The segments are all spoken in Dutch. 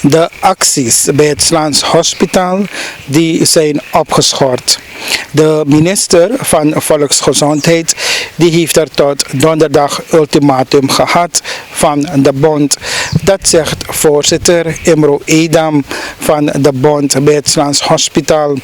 De acties bij het Slaans Hospitaal die zijn opgeschort. De minister van Volksgezondheid die heeft er tot donderdag ultimatum gehad van de bond. Dat zegt voorzitter Imro Edam van de bond bij het Slaans Hospitaal.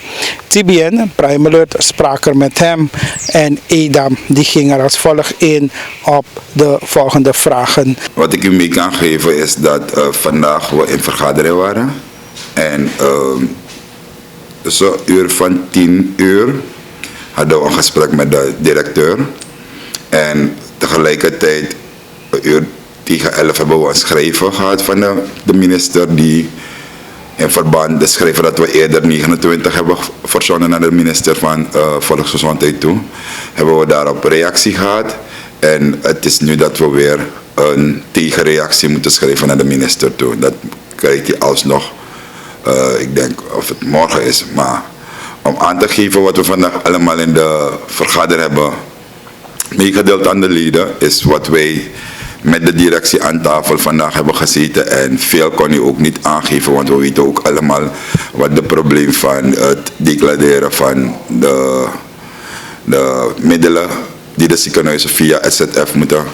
TBN, Prime Alert, sprak er met hem en Edam die ging er als volgt in op de volgende vragen. Wat ik u mee kan geven is dat vandaag we in vergadering waren en zo'n uur van 10 uur hadden we een gesprek met de directeur en tegelijkertijd een uur tegen 11 hebben we een schrijver gehad van de minister die in verband, de schrijver dat we eerder 29 hebben verzonden naar de minister van Volksgezondheid toe, hebben we daarop reactie gehad en het is nu dat we weer een tegenreactie moeten schrijven naar de minister toe. Dat krijgt hij alsnog, ik denk of het morgen is, maar om aan te geven wat we vandaag allemaal in de vergadering hebben meegedeeld aan de leden, is wat wij met de directie aan tafel vandaag hebben gezeten en veel kon hij ook niet aangeven, want we weten ook allemaal wat de probleem van het declareren van de middelen die de ziekenhuizen via SZF moeten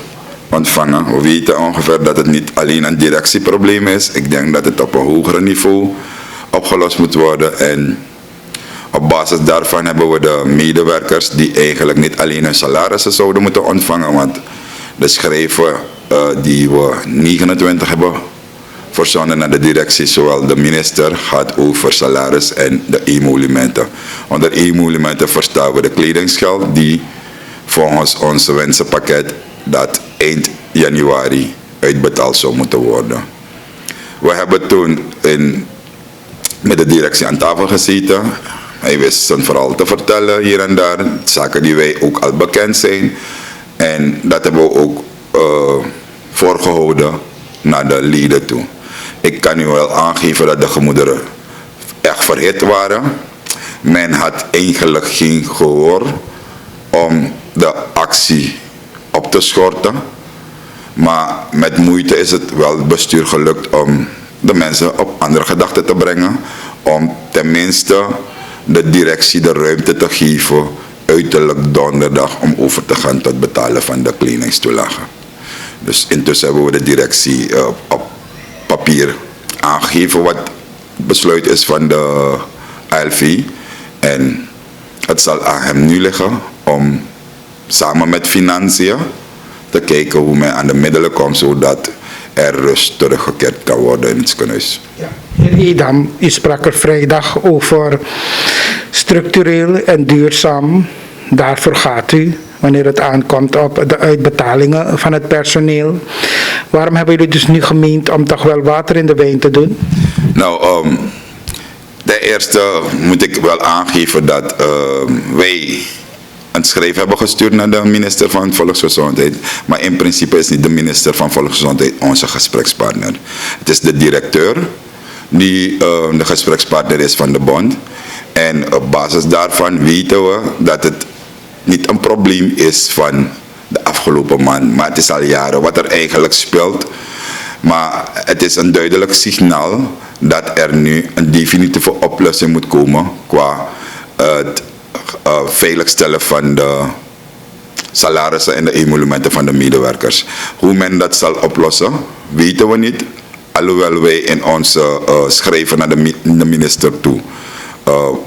ontvangen. We weten ongeveer dat het niet alleen een directieprobleem is. Ik denk dat het op een hoger niveau opgelost moet worden en op basis daarvan hebben we de medewerkers die eigenlijk niet alleen hun salarissen zouden moeten ontvangen, want de schrijven die we 29 hebben verzonden naar de directie, zowel de minister, gaat over salaris en de emolumenten. Onder emolumenten verstaan we de kledingsgeld die volgens onze wensenpakket dat eind januari uitbetaald zou moeten worden. We hebben toen met de directie aan tafel gezeten. Hij wist zijn verhaal te vertellen hier en daar, zaken die wij ook al bekend zijn. En dat hebben we ook voorgehouden naar de leden toe. Ik kan u wel aangeven dat de gemoederen echt verhit waren. Men had eigenlijk geen gehoor om de actie op te schorten. Maar met moeite is het wel het bestuur gelukt om de mensen op andere gedachten te brengen. Om tenminste de directie de ruimte te geven uiterlijk donderdag om over te gaan tot betalen van de kledingstoelagen. Dus intussen hebben we de directie op papier aangegeven wat het besluit is van de ALV. En het zal aan hem nu liggen om samen met financiën te kijken hoe men aan de middelen komt, zodat er rust teruggekeerd kan worden in het ziekenhuis. Ja. Heer Edam, u sprak er vrijdag over structureel en duurzaam. Daarvoor gaat u wanneer het aankomt op de uitbetalingen van het personeel. Waarom hebben jullie dus nu gemeend om toch wel water in de wijn te doen? Nou, ten eerste moet ik wel aangeven dat wij een schrijf hebben gestuurd naar de minister van Volksgezondheid. Maar in principe is niet de minister van Volksgezondheid onze gesprekspartner. Het is de directeur die de gesprekspartner is van de bond. En op basis daarvan weten we dat het niet een probleem is van de afgelopen maand, maar het is al jaren wat er eigenlijk speelt. Maar het is een duidelijk signaal dat er nu een definitieve oplossing moet komen qua het veiligstellen van de salarissen en de emolumenten van de medewerkers. Hoe men dat zal oplossen, weten we niet. Alhoewel wij in onze schrijven naar de minister toe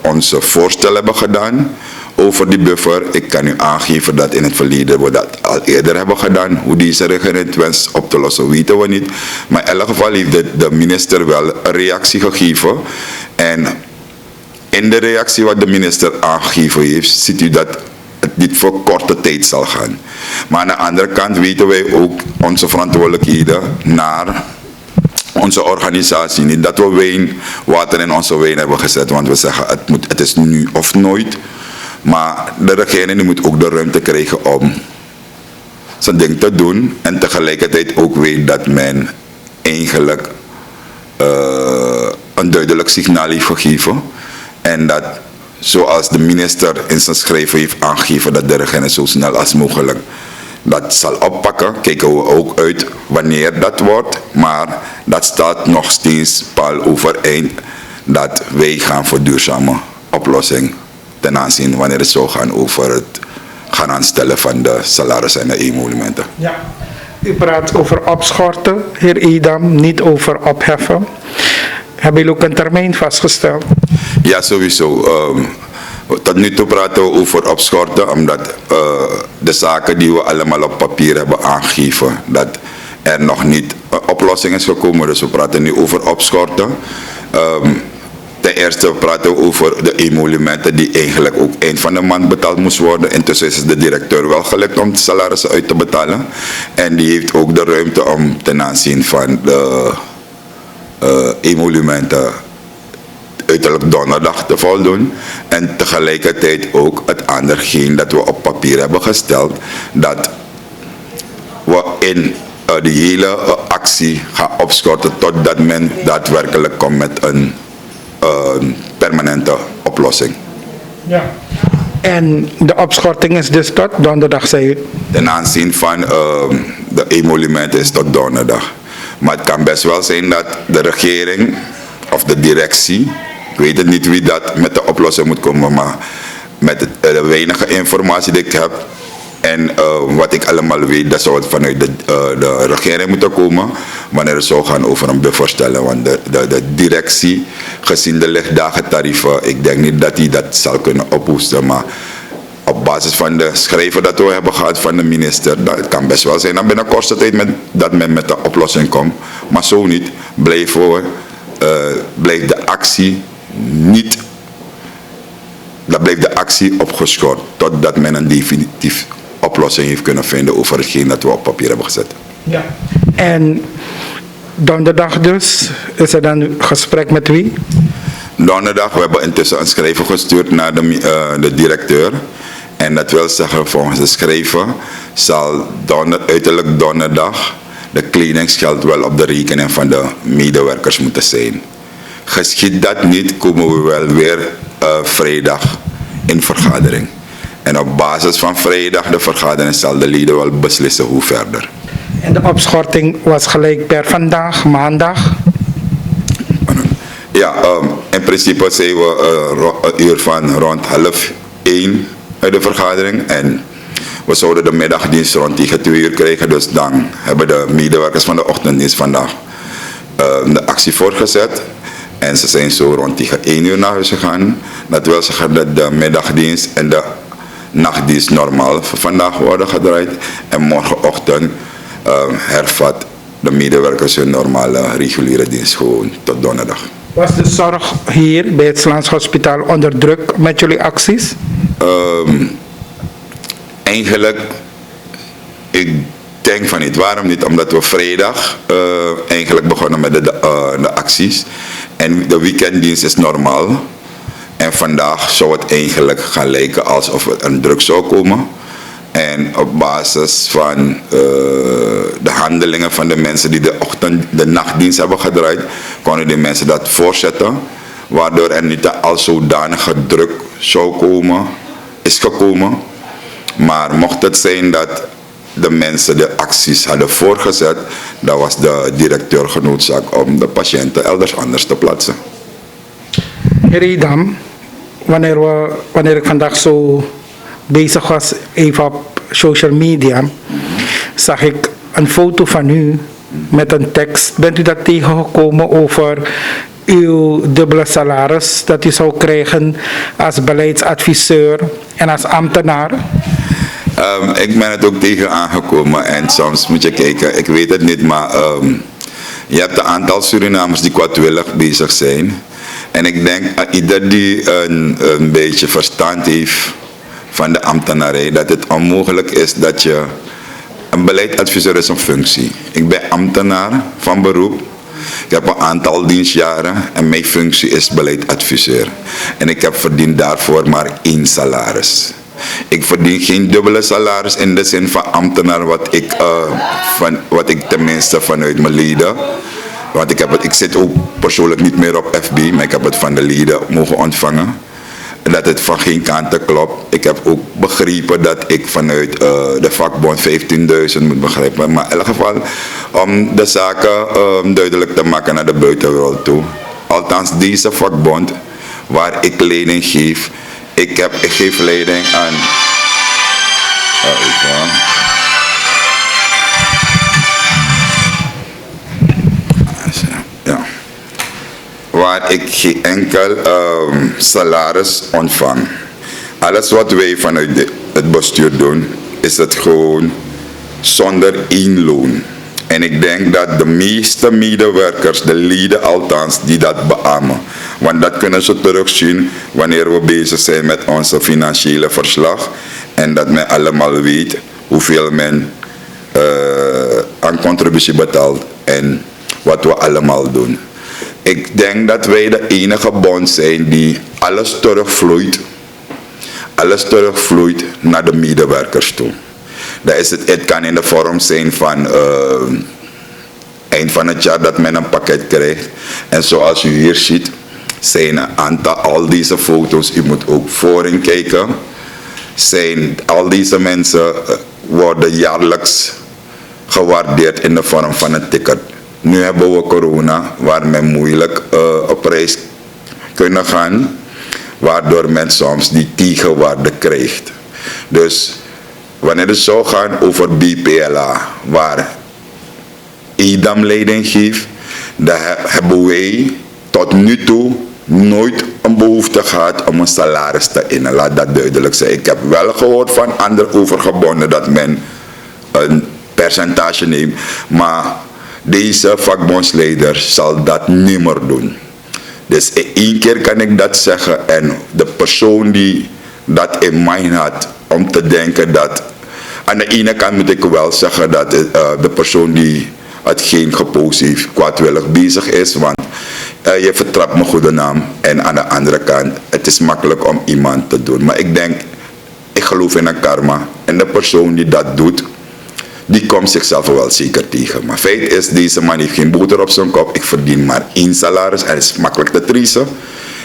onze voorstel hebben gedaan over die buffer. Ik kan u aangeven dat in het verleden we dat al eerder hebben gedaan. Hoe deze regering wenst op te lossen, weten we niet. Maar in elk geval heeft de minister wel een reactie gegeven. En in de reactie wat de minister aangegeven heeft, ziet u dat het niet voor korte tijd zal gaan. Maar aan de andere kant weten wij ook onze verantwoordelijkheden naar onze organisatie. Niet dat we water in onze wijn hebben gezet, want we zeggen het is nu of nooit. Maar de regering moet ook de ruimte krijgen om zijn ding te doen. En tegelijkertijd ook weet dat men eigenlijk een duidelijk signaal heeft gegeven. En dat, zoals de minister in zijn schrijven heeft aangegeven, dat de regering zo snel als mogelijk dat zal oppakken. Kijken we ook uit wanneer dat wordt. Maar dat staat nog steeds pal overeind dat wij gaan voor duurzame oplossing ten aanzien wanneer het zou gaan over het gaan aanstellen van de salarissen en de emolumenten. Ja. U praat over opschorten, heer Edam, niet over opheffen. Hebben jullie ook een termijn vastgesteld? Ja, sowieso. Tot nu toe praten we over opschorten, omdat de zaken die we allemaal op papier hebben aangegeven, dat er nog niet een oplossing is gekomen. Dus we praten nu over opschorten. Ten eerste praten we over de emolumenten die eigenlijk ook eind van de maand betaald moest worden. Intussen is de directeur wel gelukt om de salarissen uit te betalen. En die heeft ook de ruimte om ten aanzien van de emolumenten uiterlijk donderdag te voldoen. En tegelijkertijd ook het andergeen dat we op papier hebben gesteld, dat we in de hele actie gaan opschorten totdat men daadwerkelijk komt met een permanente oplossing. Ja. En de opschorting is dus tot donderdag, zei u? Ten aanzien van de emolumenten is tot donderdag. Maar het kan best wel zijn dat de regering of de directie, ik weet het niet wie dat met de oplossing moet komen, maar met de weinige informatie die ik heb en wat ik allemaal weet, dat zou het vanuit de regering moeten komen wanneer het zou gaan over een bufferstellen. Want de directie, gezien de lichtdagentarieven, ik denk niet dat die dat zal kunnen ophoesten, maar op basis van de schrijven dat we hebben gehad van de minister, dat het kan best wel zijn dat binnen korte tijd dat men met de oplossing komt. Maar zo niet, blijft de actie niet, dat blijft de actie opgeschort totdat men een definitief oplossing heeft kunnen vinden over hetgeen dat we op papier hebben gezet. Ja. En donderdag dus, is er dan een gesprek met wie? Donderdag, we hebben intussen een schrijver gestuurd naar de directeur. En dat wil zeggen, volgens de schrijver zal uiterlijk donderdag de kledingscheld wel op de rekening van de medewerkers moeten zijn. Geschiet dat niet, komen we wel weer vrijdag in vergadering. En op basis van vrijdag de vergadering zal de leden wel beslissen hoe verder. En de opschorting was gelijk per vandaag, maandag? Ja, in principe zijn we een uur van rond 12:30 uit de vergadering. En we zouden de middagdienst rond tegen 2 uur krijgen. Dus dan hebben de medewerkers van de ochtenddienst vandaag de actie voortgezet. En ze zijn zo rond tegen 1 uur naar huis gegaan. Dat wil zeggen dat de middagdienst en de nachtdienst normaal voor vandaag worden gedraaid. En morgenochtend hervat de medewerkers hun normale reguliere dienst gewoon tot donderdag. Was de zorg hier bij het Slaans Hospitaal onder druk met jullie acties? Eigenlijk, ik denk van niet. Waarom niet? Omdat we vrijdag eigenlijk begonnen met de acties. En de weekenddienst is normaal. En vandaag zou het eigenlijk gaan lijken alsof er een druk zou komen. En op basis van de handelingen van de mensen die de nachtdienst hebben gedraaid, konden die mensen dat voorzetten. Waardoor er niet al zodanige druk zou komen, is gekomen. Maar mocht het zijn dat de mensen de acties hadden voorgezet, dan was de directeur genoodzaakt om de patiënten elders anders te plaatsen. Heer Edam, wanneer ik vandaag zo bezig was, even op social media, zag ik een foto van u met een tekst. Bent u dat tegengekomen over uw dubbele salaris dat u zou krijgen als beleidsadviseur en als ambtenaar? Ik ben het ook tegen aangekomen en soms moet je kijken, ik weet het niet, maar je hebt een aantal Surinamers die kwaadwillig bezig zijn. En ik denk ieder die een beetje verstand heeft van de ambtenarij, dat het onmogelijk is dat je, een beleidsadviseur is een functie. Ik ben ambtenaar van beroep. Ik heb een aantal dienstjaren en mijn functie is beleidsadviseur. En ik heb verdiend daarvoor maar 1 salaris. Ik verdien geen dubbele salaris in de zin van ambtenaar wat ik tenminste vanuit mijn leden. Want ik zit ook persoonlijk niet meer op FB, maar ik heb het van de leden mogen ontvangen. dat het van geen kanten klopt. Ik heb ook begrepen dat ik vanuit de vakbond 15.000 moet begrijpen. Maar in elk geval, om de zaken duidelijk te maken naar de buitenwereld toe. Althans, deze vakbond waar ik leiding geef, ik geef leiding aan... Ja. Waar ik geen enkel salaris ontvang. Alles wat wij vanuit het bestuur doen, is het gewoon zonder inloon. En ik denk dat de meeste medewerkers, de leden althans, die dat beamen. Want dat kunnen ze terugzien wanneer we bezig zijn met onze financiële verslag. En dat men allemaal weet hoeveel men aan contributie betaalt en wat we allemaal doen. Ik denk dat wij de enige bond zijn die alles terugvloeit naar de medewerkers toe. Dat is het kan in de vorm zijn van eind van het jaar dat men een pakket krijgt. En zoals u hier ziet, zijn een aantal, al deze foto's, u moet ook voorin kijken, zijn al deze mensen worden jaarlijks gewaardeerd in de vorm van een ticket. Nu hebben we corona, waar men moeilijk op reis kunnen gaan, waardoor men soms die tegenwaarde krijgt. Dus wanneer het zou gaan over BPLA, waar EDAM leiding geeft, dan hebben wij tot nu toe nooit een behoefte gehad om een salaris te innen. Laat dat duidelijk zijn. Ik heb wel gehoord van andere overgebonden dat men een percentage neemt, maar deze vakbondsleider zal dat niet meer doen. Dus één keer kan ik dat zeggen en de persoon die dat in mind had om te denken dat, aan de ene kant moet ik wel zeggen dat de persoon die hetgeen gepost heeft kwaadwillig bezig is, want je vertrapt mijn goede naam. En aan de andere kant, het is makkelijk om iemand te doen. Maar ik geloof in een karma. En de persoon die dat doet, die komt zichzelf wel zeker tegen. Maar feit is, deze man heeft geen boter op zijn kop. Ik verdien maar 1 salaris en het is makkelijk te tracen.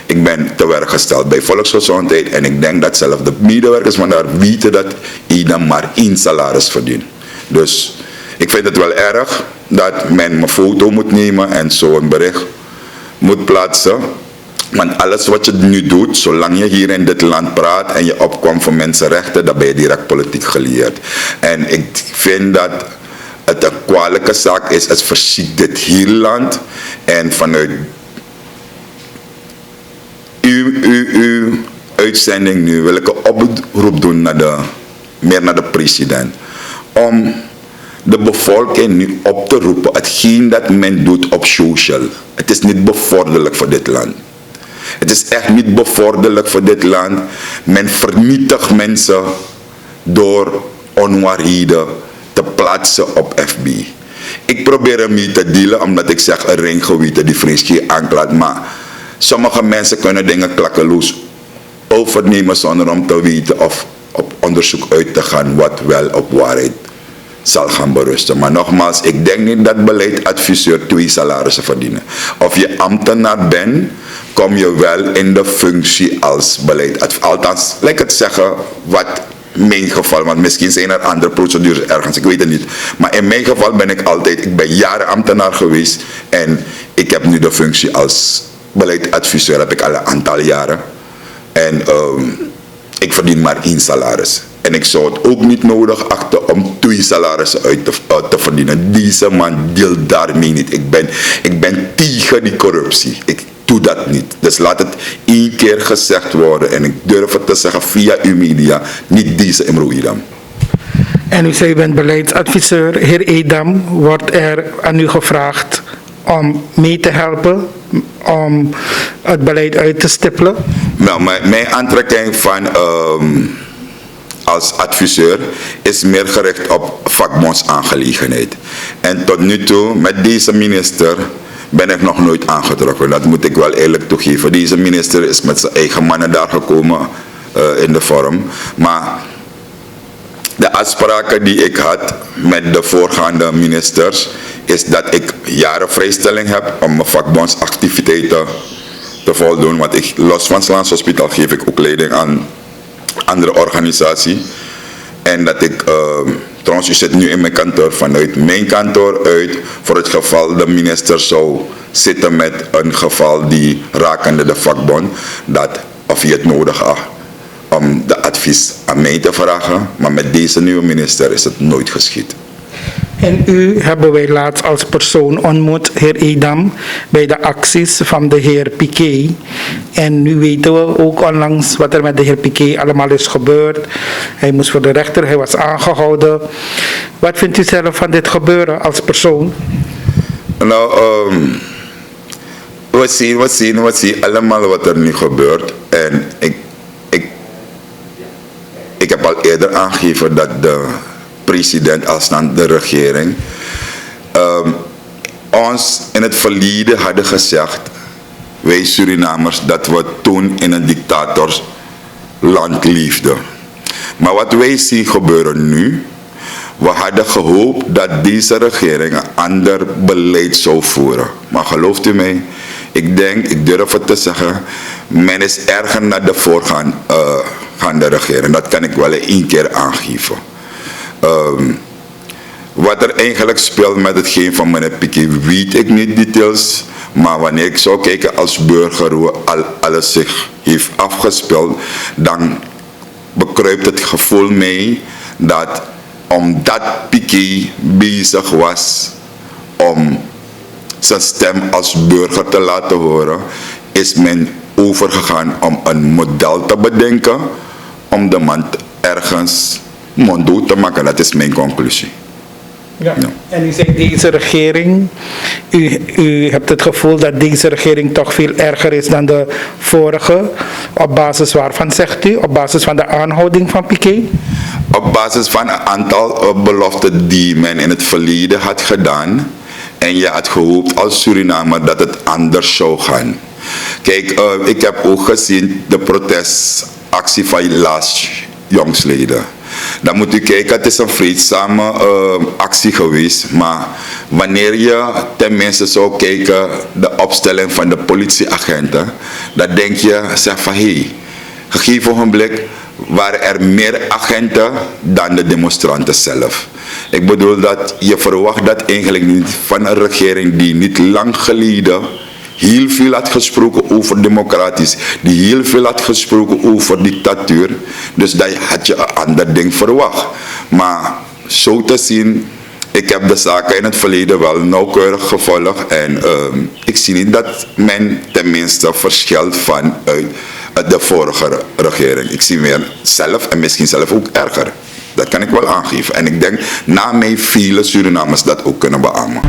Ik ben te werk gesteld bij Volksgezondheid en ik denk dat zelfs de medewerkers van daar weten dat iedereen maar 1 salaris verdient. Dus ik vind het wel erg dat men mijn foto moet nemen en zo'n bericht moet plaatsen. Want alles wat je nu doet, zolang je hier in dit land praat en je opkomt voor mensenrechten, dan ben je direct politiek geleerd. En ik vind dat het een kwalijke zaak is, het verziekt dit hele land. En vanuit uw uitzending nu wil ik een oproep doen meer naar de president. Om de bevolking nu op te roepen, hetgeen dat men doet op social. Het is niet bevorderlijk voor dit land. Het is echt niet bevorderlijk voor dit land. Men vernietigt mensen door onwaarheden te plaatsen op FB. Ik probeer ermee te dealen omdat ik zeg een ring geweten die vrees geen aanklaat. Maar sommige mensen kunnen dingen klakkeloos overnemen zonder om te weten of op onderzoek uit te gaan wat wel op waarheid zal gaan berusten. Maar nogmaals, ik denk niet dat beleidsadviseur 2 salarissen verdienen. Of je ambtenaar bent, kom je wel in de functie als beleidsadviseur. Althans, laat het zeggen wat mijn geval, want misschien zijn er andere procedures ergens, ik weet het niet. Maar in mijn geval ik ben jaren ambtenaar geweest en ik heb nu de functie als beleidsadviseur, heb ik al een aantal jaren. En ik verdien maar 1 salaris. En ik zou het ook niet nodig achten om 2 salarissen uit te verdienen. Deze man deelt daarmee niet. Ik ben tegen die corruptie. Ik doe dat niet. Dus laat het 1 keer gezegd worden. En ik durf het te zeggen via uw media. Niet deze Imro Edam. En u zei, u bent beleidsadviseur. Heer Edam, wordt er aan u gevraagd om mee te helpen, om het beleid uit te stippelen? Nou, mijn aantrekking van als adviseur is meer gericht op vakbondsaangelegenheid. En tot nu toe, met deze minister, ben ik nog nooit aangetrokken. Dat moet ik wel eerlijk toegeven. Deze minister is met zijn eigen mannen daar gekomen in de vorm. Maar de afspraken die ik had met de voorgaande ministers is dat ik jaren vrijstelling heb om mijn vakbondsactiviteiten te voldoen. Want ik, los van Slaans Hospitaal geef ik ook leiding aan andere organisatie. En dat ik, trouwens, u zit nu in mijn kantoor, vanuit mijn kantoor uit, voor het geval de minister zou zitten met een geval die rakende de vakbond, dat of hij het nodig acht om de advies aan mij te vragen. Maar met deze nieuwe minister is het nooit geschied. En u hebben wij laatst als persoon ontmoet, heer Edam, bij de acties van de heer Piquet. En nu weten we ook onlangs wat er met de heer Piquet allemaal is gebeurd. Hij moest voor de rechter, hij was aangehouden. Wat vindt u zelf van dit gebeuren als persoon? Nou, we zien allemaal wat er nu gebeurt. En ik heb al eerder aangegeven dat de president, als dan de regering, ons in het verleden hadden gezegd, wij Surinamers, dat we toen in een dictatorsland leefden. Maar wat wij zien gebeuren nu, we hadden gehoopt dat deze regering een ander beleid zou voeren. Maar gelooft u mij, ik durf het te zeggen, men is erger naar de voorgaande regering. Dat kan ik wel één keer aangeven. Wat er eigenlijk speelt met hetgeen van meneer Piquet weet ik niet details. Maar wanneer ik zou kijken als burger hoe alles zich heeft afgespeeld, dan bekruipt het gevoel mij dat omdat Piquet bezig was om zijn stem als burger te laten horen, is men overgegaan om een model te bedenken om de man ergens monddood te maken. Dat is mijn conclusie. Ja. En u zegt deze regering, u hebt het gevoel dat deze regering toch veel erger is dan de vorige. Op basis waarvan zegt u? Op basis van de aanhouding van Piquet? Op basis van een aantal beloften die men in het verleden had gedaan. En je had gehoopt als Surinamer dat het anders zou gaan. Kijk, ik heb ook gezien de protestactie van laatst jongsleden. Dan moet u kijken, het is een vreedzame actie geweest. Maar wanneer je tenminste zou kijken de opstelling van de politieagenten, dan denk je, zeg van hé, gegeven ogenblik waren er meer agenten dan de demonstranten zelf. Ik bedoel dat je verwacht dat eigenlijk niet van een regering die niet lang geleden heel veel had gesproken over democratisch, die heel veel had gesproken over dictatuur. Dus dat had je een ander ding verwacht. Maar zo te zien, ik heb de zaken in het verleden wel nauwkeurig gevolgd en ik zie niet dat men tenminste verschilt van de vorige regering. Ik zie meer zelf en misschien zelf ook erger. Dat kan ik wel aangeven. En ik denk na mij vele Surinamers dat ook kunnen beamen.